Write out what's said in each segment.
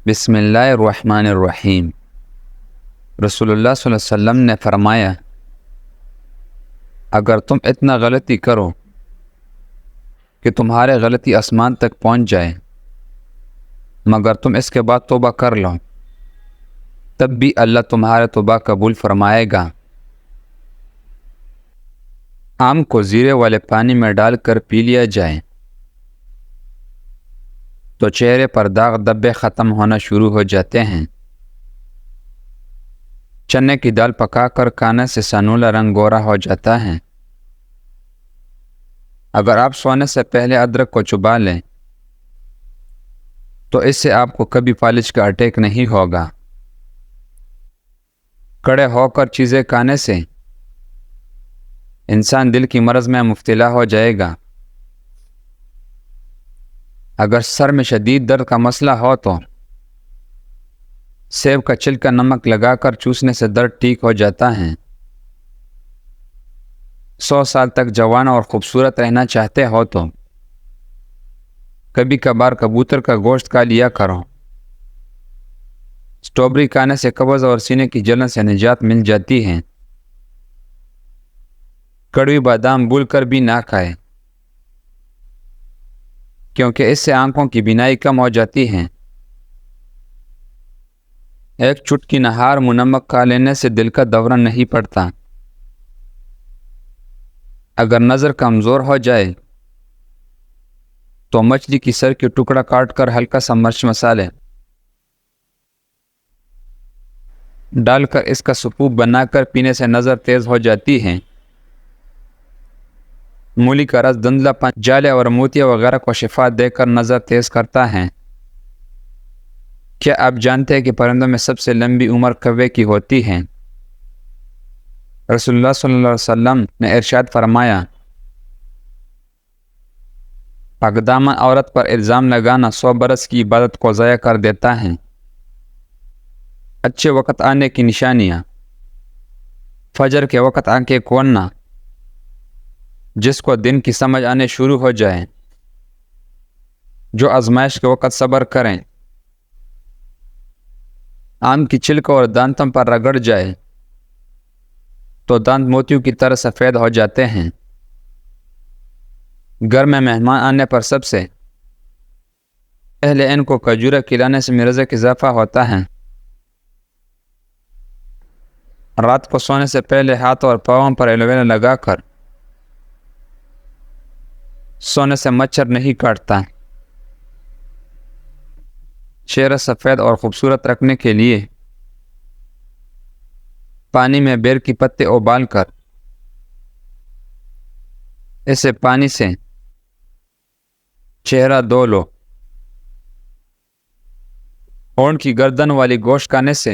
بسم اللہ الرحمن الرحیم۔ رسول اللہ صلی اللہ علیہ وسلم نے فرمایا، اگر تم اتنا غلطی کرو کہ تمہارے غلطی آسمان تک پہنچ جائے مگر تم اس کے بعد توبہ کر لو، تب بھی اللہ تمہارا توبہ قبول فرمائے گا۔ آم کو زیرے والے پانی میں ڈال کر پی لیا جائے تو چہرے پر داغ دبے ختم ہونا شروع ہو جاتے ہیں۔ چنے کی دال پکا کر کھانے سے سنولا رنگ گورا ہو جاتا ہے۔ اگر آپ سونے سے پہلے ادرک کو چبا لیں تو اس سے آپ کو کبھی فالج کا اٹیک نہیں ہوگا۔ کڑے ہو کر چیزیں کھانے سے انسان دل کی مرض میں مبتلا ہو جائے گا۔ اگر سر میں شدید درد کا مسئلہ ہو تو سیب کا چھلکا نمک لگا کر چوسنے سے درد ٹھیک ہو جاتا ہے۔ 100 سال تک جوان اور خوبصورت رہنا چاہتے ہو تو کبھی کبھار کبوتر کا گوشت کھا لیا کرو۔ سٹرابیری کھانے سے قبض اور سینے کی جلن سے نجات مل جاتی ہے۔ کڑوی بادام بھول کر بھی نہ کھائے کیونکہ اس سے آنکھوں کی بینائی کم ہو جاتی ہے۔ ایک چٹکی نہار منمک کھا لینے سے دل کا دورہ نہیں پڑتا۔ اگر نظر کمزور ہو جائے تو مچھلی کی سر کی ٹکڑا کاٹ کر ہلکا سا مرچ مسالے ڈال کر اس کا سوپ بنا کر پینے سے نظر تیز ہو جاتی ہے۔ مولی کا رس دھندلا پن، جالے اور موتیا وغیرہ کو شفا دے کر نظر تیز کرتا ہے۔ کیا آپ جانتے ہیں کہ پرندوں میں سب سے لمبی عمر کوے کی ہوتی ہے؟ رسول اللہ صلی اللہ علیہ وسلم نے ارشاد فرمایا، پاکدامن عورت پر الزام لگانا 100 برس کی عبادت کو ضائع کر دیتا ہے۔ اچھے وقت آنے کی نشانیاں: فجر کے وقت آنکھیں کھولنا، جس کو دن کی سمجھ آنے شروع ہو جائے، جو آزمائش کے وقت صبر کریں، آم کی چھلک اور دانتوں پر رگڑ جائے تو دانت موتیوں کی طرح سفید ہو جاتے ہیں۔ گھر میں مہمان آنے پر سب سے پہلے ان کو کھجورا کھلانے سے مرض کا اضافہ ہوتا ہے۔ رات کو سونے سے پہلے ہاتھ اور پاؤں پر ایلوویرا لگا کر سونے سے مچھر نہیں کاٹتا۔ چہرہ سفید اور خوبصورت رکھنے کے لیے پانی میں بیر کی پتے ابال کر اسے پانی سے چہرہ دھو لو۔ اونٹ کی گردن والی گوشت کھانے سے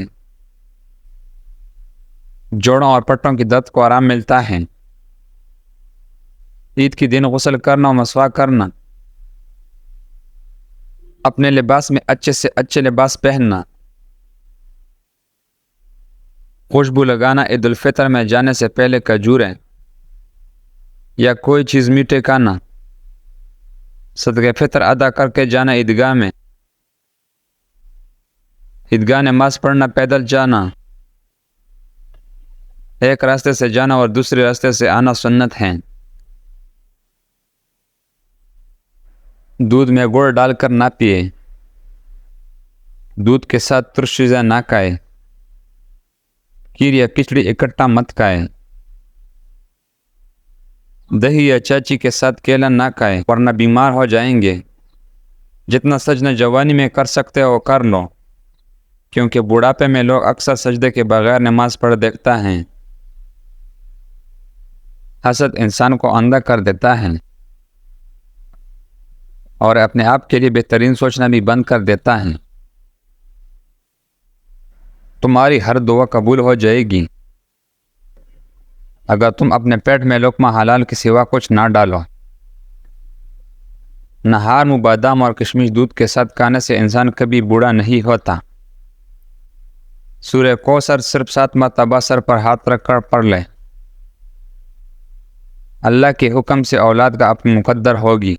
جوڑوں اور پٹوں کی درد کو آرام ملتا ہے۔ عید کے دن غسل کرنا اور مسواک کرنا، اپنے لباس میں اچھے سے اچھے لباس پہننا، خوشبو لگانا، عید الفطر میں جانے سے پہلے کھجوریں یا کوئی چیز میٹھے کھانا، صدقہ فطر ادا کر کے جانا عیدگاہ میں، عیدگاہ نماز پڑھنا، پیدل جانا، ایک راستے سے جانا اور دوسرے راستے سے آنا سنت ہیں۔ دودھ میں گڑ ڈال کر نہ پیے، دودھ کے ساتھ ترش چیزیں نہ کھائے، کھیر یا کھچڑی اکٹھا مت کھائے، دہی یا چاچی کے ساتھ کیلا نہ کھائے ورنہ بیمار ہو جائیں گے۔ جتنا سجدہ جوانی میں کر سکتے ہو کر لو، کیونکہ بڑھاپے میں لوگ اکثر سجدے کے بغیر نماز پڑھ دیکھتا ہیں۔ حسد انسان کو اندھا کر دیتا ہے اور اپنے آپ کے لیے بہترین سوچنا بھی بند کر دیتا ہے۔ تمہاری ہر دعا قبول ہو جائے گی اگر تم اپنے پیٹ میں لقمہ حلال کے سوا کچھ نہ ڈالو۔ نہار منہ بادام اور کشمش دودھ کے ساتھ کھانے سے انسان کبھی بوڑھا نہیں ہوتا۔ سورہ کوثر صرف 7 مرتبہ سر پر ہاتھ رکھ کر پڑھ لے، اللہ کے حکم سے اولاد کا اپنے مقدر ہوگی۔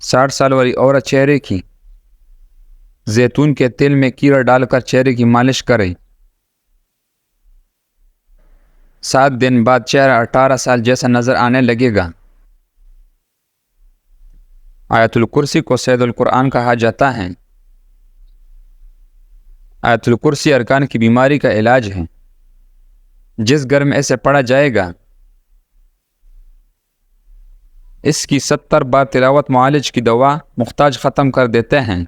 60 سال والی عورت چہرے کی زیتون کے تیل میں کیڑا ڈال کر چہرے کی مالش کریں۔ 7 دن بعد چہرہ 18 سال جیسا نظر آنے لگے گا۔ آیت الکرسی کو سید القرآن کہا جاتا ہے۔ آیت الکرسی ارکان کی بیماری کا علاج ہے۔ جس گھر میں اسے پڑھا جائے گا، اس کی 70 بار تلاوت معالج کی دوا محتاج ختم کر دیتے ہیں۔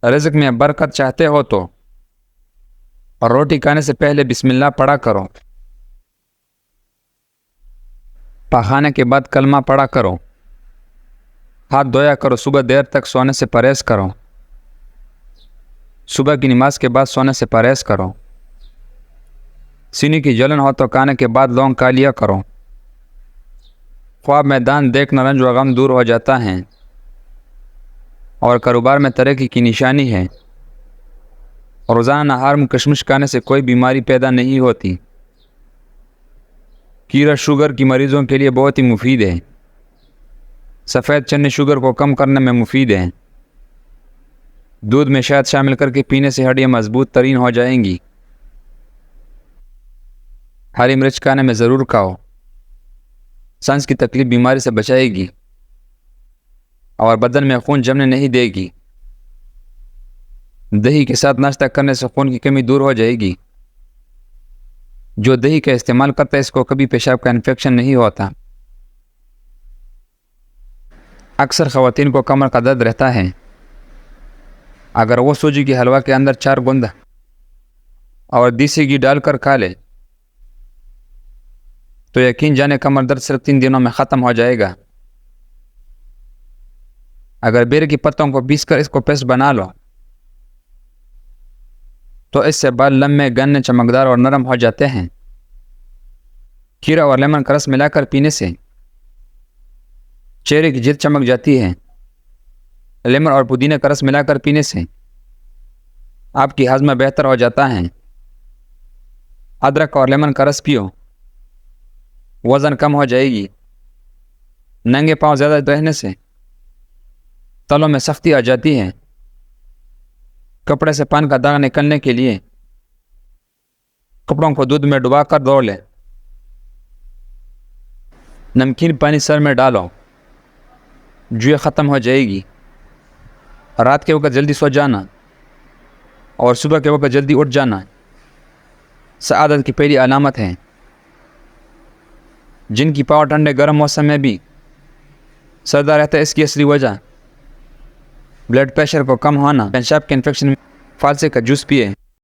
رزق میں برکت چاہتے ہو تو اور روٹی کھانے سے پہلے بسم اللہ پڑھا کرو۔ پخانے کے بعد کلمہ پڑھا کرو۔ ہاتھ دھویا کرو۔ صبح دیر تک سونے سے پرہیز کرو۔ صبح کی نماز کے بعد سونے سے پرہیز کرو۔ سینے کی جلن ہو تو کھانے کے بعد لونگ کھا لیا کرو۔ خواب میں دان دیکھنا رنج و غم دور ہو جاتا ہے اور کاروبار میں ترقی کی نشانی ہے۔ روزانہ نہار میں کشمش کھانے سے کوئی بیماری پیدا نہیں ہوتی۔ کیڑا شوگر کی مریضوں کے لیے بہت ہی مفید ہے۔ سفید چنے شوگر کو کم کرنے میں مفید ہیں۔ دودھ میں شہد شامل کر کے پینے سے ہڈیاں مضبوط ترین ہو جائیں گی۔ ہری مرچ کھانے میں ضرور کھاؤ۔ سانس کی تکلیف بیماری سے بچائے گی اور بدن میں خون جمنے نہیں دے گی۔ دہی کے ساتھ ناشتہ کرنے سے خون کی کمی دور ہو جائے گی۔ جو دہی کا استعمال کرتا ہے اس کو کبھی پیشاب کا انفیکشن نہیں ہوتا۔ اکثر خواتین کو کمر کا درد رہتا ہے۔ اگر وہ سوجی کے حلوہ کے اندر 4 گوند اور دیسی گھی ڈال کر کھا لے تو یقین جانے کمر درد صرف 3 دنوں میں ختم ہو جائے گا۔ اگر بیر کی پتوں کو پیس کر اس کو پیسٹ بنا لو تو اس سے بال لمبے، گھنے، چمکدار اور نرم ہو جاتے ہیں۔ کھیرا اور لیمن کا رس ملا کر پینے سے چہرے کی جلد چمک جاتی ہے۔ لیمن اور پودینے کا رس ملا کر پینے سے آپ کی ہاضمہ بہتر ہو جاتا ہے۔ ادرک اور لیمن کا رس پیو، وزن کم ہو جائے گی۔ ننگے پاؤں زیادہ رہنے سے تلوں میں سختی آ جاتی ہے۔ کپڑے سے پان کا داغ نکلنے کے لیے کپڑوں کو دودھ میں ڈبا کر دھو لیں۔ نمکین پانی سر میں ڈالو، جوئیں ختم ہو جائے گی۔ رات کے وقت جلدی سو جانا اور صبح کے وقت جلدی اٹھ جانا سعادت کی پہلی علامت ہے۔ جن کی پاؤں ٹھنڈے گرم موسم میں بھی سردہ رہتا ہے، اس کی اصلی وجہ بلڈ پریشر کو کم ہونا۔ پیشاب کے انفیکشن میں فالسے کا جوس پیے۔